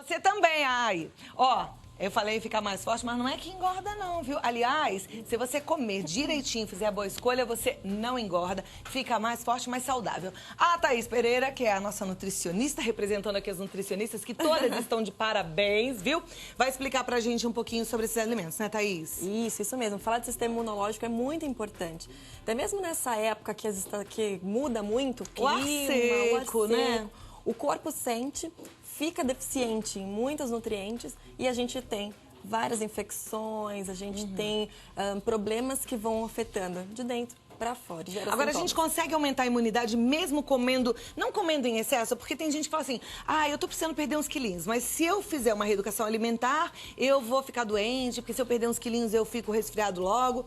Você também, ai. Ó, eu falei ficar mais forte, mas não é que engorda não, viu? Aliás, se você comer direitinho, fizer a boa escolha, você não engorda, fica mais forte, mais saudável. A Thaís Pereira, que é a nossa nutricionista, representando aqui as nutricionistas, que todas estão de parabéns, viu? Vai explicar pra gente um pouquinho sobre esses alimentos, né, Thaís? Isso mesmo. Falar de sistema imunológico é muito importante. Até mesmo nessa época que muda muito o clima, o ar seco, né? O corpo sente, fica deficiente em muitos nutrientes e a gente tem várias infecções, a gente tem problemas que vão afetando de dentro para fora. Agora, a gente consegue aumentar a imunidade mesmo comendo, não comendo em excesso, porque tem gente que fala assim, eu tô precisando perder uns quilinhos, mas se eu fizer uma reeducação alimentar, eu vou ficar doente, porque se eu perder uns quilinhos eu fico resfriado logo.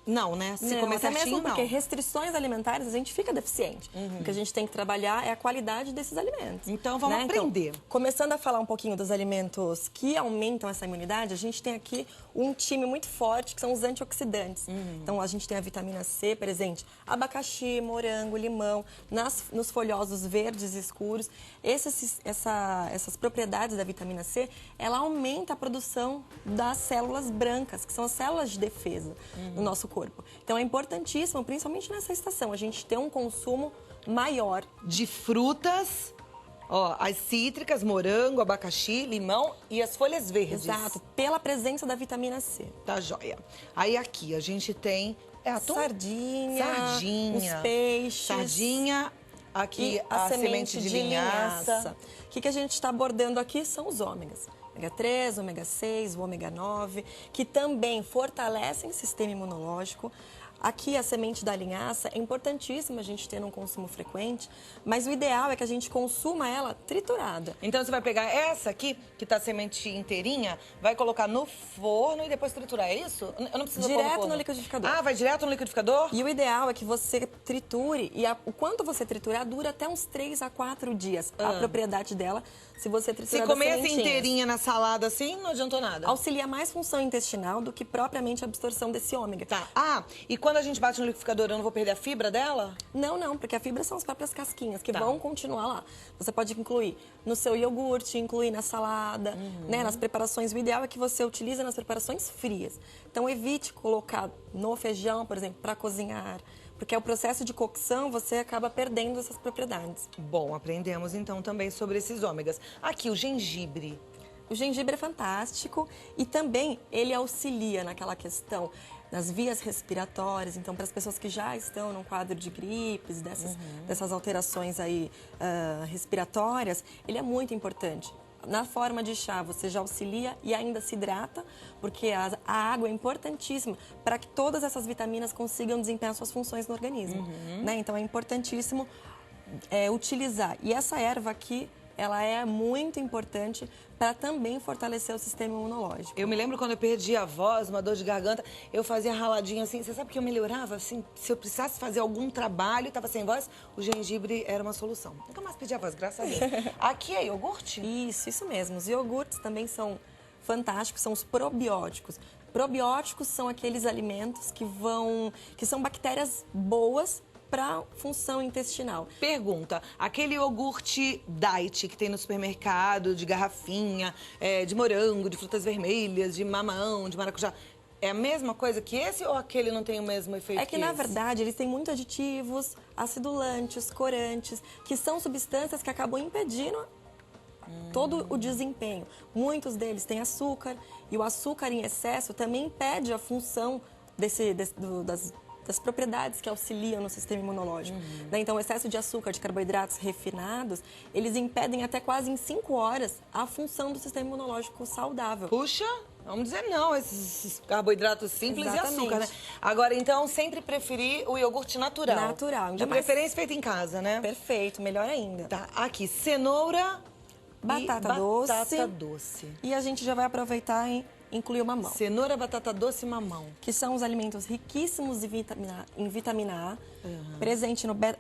Não, né? Se comer certinho, mesmo porque não. restrições alimentares a gente fica deficiente. O que a gente tem que trabalhar é a qualidade desses alimentos. Então, vamos aprender. Então, começando a falar um pouquinho dos alimentos que aumentam essa imunidade, a gente tem aqui um time muito forte, que são os antioxidantes. Então, a gente tem a vitamina C presente, abacaxi, morango, limão, nos folhosos verdes escuros. Essas propriedades da vitamina C, ela aumenta a produção das células brancas, que são as células de defesa do nosso corpo. Então, é importantíssimo, principalmente nessa estação, a gente ter um consumo maior de frutas. Ó, as cítricas, morango, abacaxi, limão e as folhas verdes. Exato, pela presença da vitamina C. Tá joia. Aí aqui a gente tem atum? Sardinha, os peixes. Sardinha, aqui a semente de linhaça. O que a gente está abordando aqui são os ômegas. Ômega 3, ômega 6, o ômega 9, que também fortalecem o sistema imunológico. Aqui a semente da linhaça é importantíssima a gente ter num consumo frequente, mas o ideal é que a gente consuma ela triturada. Então você vai pegar essa aqui, que tá a semente inteirinha, vai colocar no forno e depois triturar, é isso? Eu não preciso pôr no forno. No liquidificador. Ah, vai direto no liquidificador? E o ideal é que você triture, e o quanto você triturar dura até uns 3 a 4 dias. A propriedade dela, se você triturar. Se comer essa inteirinha na salada assim, não adiantou nada. Auxilia mais função intestinal do que propriamente a absorção desse ômega. Tá. E quando a gente bate no liquidificador, eu não vou perder a fibra dela? Não, porque a fibra são as próprias casquinhas que vão continuar lá. Você pode incluir no seu iogurte, incluir na salada, né? Nas preparações. O ideal é que você utilize nas preparações frias. Então, evite colocar no feijão, por exemplo, para cozinhar. Porque o processo de cocção, você acaba perdendo essas propriedades. Bom, aprendemos então também sobre esses ômegas. Aqui, o gengibre. O gengibre é fantástico e também ele auxilia naquela questão das vias respiratórias. Então, para as pessoas que já estão num quadro de gripes, dessas alterações aí respiratórias, ele é muito importante. Na forma de chá, você já auxilia e ainda se hidrata, porque a água é importantíssima para que todas essas vitaminas consigam desempenhar suas funções no organismo. Né? Então, é importantíssimo utilizar. E essa erva aqui, ela é muito importante para também fortalecer o sistema imunológico. Eu me lembro quando eu perdi a voz, uma dor de garganta, eu fazia raladinha assim. Você sabe que eu melhorava assim? Se eu precisasse fazer algum trabalho e estava sem voz, o gengibre era uma solução. Nunca mais perdi a voz, graças a Deus. Aqui é iogurte? Isso mesmo. Os iogurtes também são fantásticos, são os probióticos. Probióticos são aqueles alimentos que são bactérias boas para função intestinal. Pergunta, aquele iogurte diet que tem no supermercado, de garrafinha, de morango, de frutas vermelhas, de mamão, de maracujá, é a mesma coisa que esse ou aquele não tem o mesmo efeito que É que, na verdade, eles têm muitos aditivos, acidulantes, corantes, que são substâncias que acabam impedindo todo o desempenho. Muitos deles têm açúcar, e o açúcar em excesso também impede a função das propriedades que auxiliam no sistema imunológico. Né? Então, o excesso de açúcar, de carboidratos refinados, eles impedem até quase em 5 horas a função do sistema imunológico saudável. Puxa, vamos dizer não, esses carboidratos simples. Exatamente. E açúcar, né? Agora, então, sempre preferir o iogurte natural. Natural. De preferência feito em casa, né? Perfeito, melhor ainda. Tá, aqui, cenoura batata doce. E a gente já vai aproveitar e inclui o mamão. Cenoura, batata doce e mamão. Que são os alimentos riquíssimos em vitamina A.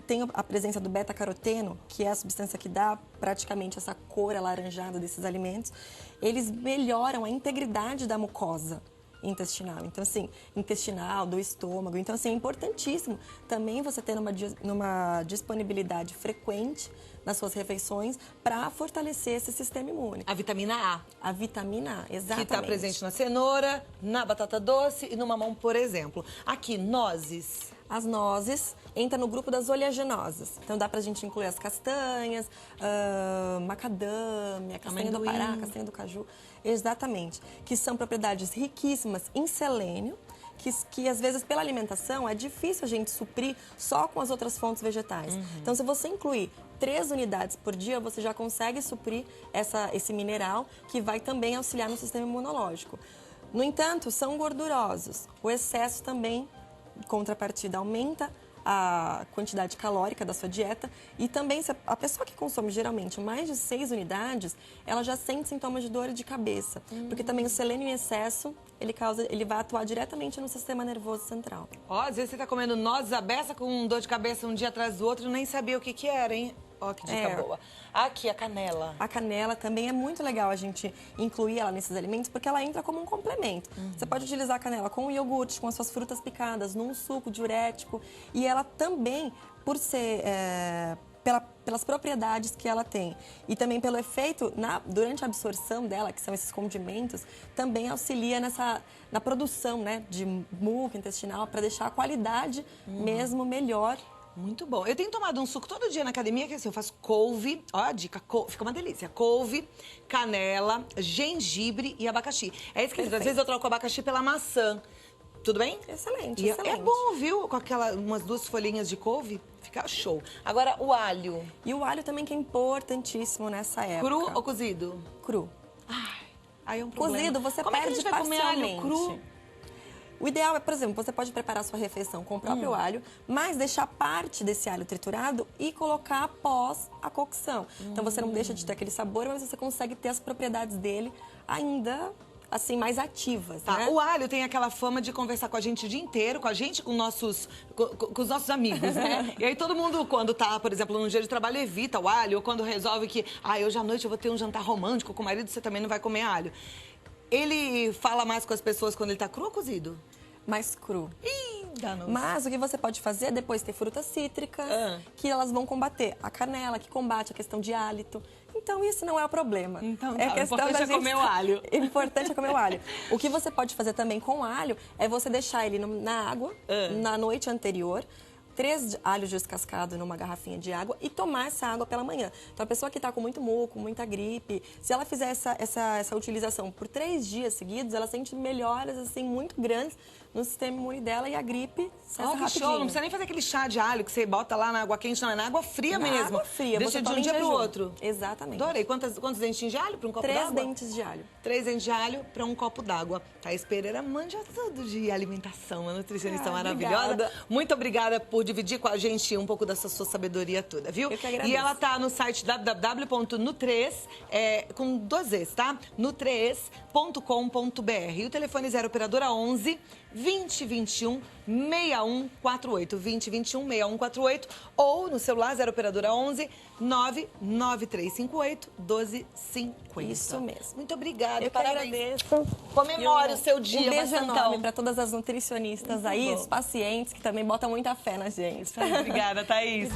Tem a presença do beta-caroteno, que é a substância que dá praticamente essa cor alaranjada desses alimentos. Eles melhoram a integridade da mucosa. intestinal. Então, assim, intestinal, do estômago. Então, assim, é importantíssimo também você ter numa disponibilidade frequente nas suas refeições para fortalecer esse sistema imune. A vitamina A. A vitamina A, exatamente. Que está presente na cenoura, na batata doce e no mamão, por exemplo. Aqui, nozes. As nozes entram no grupo das oleaginosas. Então dá pra gente incluir as castanhas, macadâmia, castanha do Pará, castanha do caju. Exatamente. Que são propriedades riquíssimas em selênio, que às vezes pela alimentação é difícil a gente suprir só com as outras fontes vegetais. Então se você incluir 3 unidades por dia, você já consegue suprir esse mineral que vai também auxiliar no sistema imunológico. No entanto, são gordurosos. O excesso também, em contrapartida, aumenta a quantidade calórica da sua dieta e também se a pessoa que consome geralmente mais de 6 unidades, ela já sente sintomas de dor e de cabeça, porque também o selênio em excesso, ele vai atuar diretamente no sistema nervoso central. Ó, às vezes você tá comendo nozes à beça com dor de cabeça um dia atrás do outro e nem sabia o que que era, hein? Ó, que dica boa. Aqui, a canela. A canela também é muito legal a gente incluir ela nesses alimentos, porque ela entra como um complemento. Você pode utilizar a canela com o iogurte, com as suas frutas picadas, num suco diurético. E ela também, por ser... pelas propriedades que ela tem e também pelo efeito durante a absorção dela, que são esses condimentos, também auxilia na produção, né, de muco intestinal, para deixar a qualidade mesmo melhor. Muito bom. Eu tenho tomado um suco todo dia na academia, que assim, eu faço couve, ó a dica, fica uma delícia. Couve, canela, gengibre e abacaxi. É esquisito, às vezes eu troco o abacaxi pela maçã. Tudo bem? Excelente, e excelente. É bom, viu? Com umas 2 folhinhas de couve, fica show. Agora, o alho. E o alho também que é importantíssimo nessa época. Cru ou cozido? Cru. Ai, aí é um problema. Cozido, você Como perde é que a gente vai comer alho parcialmente. cru? O ideal é, por exemplo, você pode preparar a sua refeição com o próprio alho, mas deixar parte desse alho triturado e colocar após a cocção. Então você não deixa de ter aquele sabor, mas você consegue ter as propriedades dele ainda assim mais ativas, tá, né? O alho tem aquela fama de conversar com a gente o dia inteiro, com a gente, com os nossos amigos, né? E aí todo mundo, quando tá, por exemplo, num dia de trabalho, evita o alho, ou quando resolve que, hoje à noite eu vou ter um jantar romântico com o marido, você também não vai comer alho. Ele fala mais com as pessoas quando ele tá cru ou cozido? Mais cru. Ih, danos. Mas o que você pode fazer é depois ter frutas cítricas, que elas vão combater. A canela, que combate a questão de hálito. Então, isso não é o problema. Então, é o importante é comer o alho. O importante é comer o alho. O que você pode fazer também com o alho é você deixar ele na água, na noite anterior, 3 alhos descascados numa garrafinha de água e tomar essa água pela manhã. Então, a pessoa que está com muito muco, muita gripe, se ela fizer essa utilização por 3 dias seguidos, ela sente melhoras assim muito grandes no sistema imune dela e a gripe cessa rapidinho. Show. Não precisa nem fazer aquele chá de alho que você bota lá na água quente, não, é na água fria mesmo. Água fria. Deixa de um dia pro outro. Exatamente. Adorei. Quantos dentinhos de alho para um copo 3 d'água? 3 dentes de alho. 3 dentes de alho para um copo d'água. Thaís Pereira manja tudo de alimentação, uma nutricionista maravilhosa. Obrigada. Muito obrigada por dividir com a gente um pouco dessa sua sabedoria toda, viu? Eu que agradeço. E ela tá no site www.nutres, com 2 Zs, tá? nutres.com.br. E o telefone 0 operadora 11 2021 6148. 2021 6148. Ou no celular 0 operadora 11 99358 1250. Isso mesmo. Muito obrigada. Eu que Parabéns. agradeço. Comemore o seu dia. Um beijo bastantão. enorme para todas as nutricionistas aí, bom. os pacientes que também botam muita fé na gente. Obrigada, Thaís.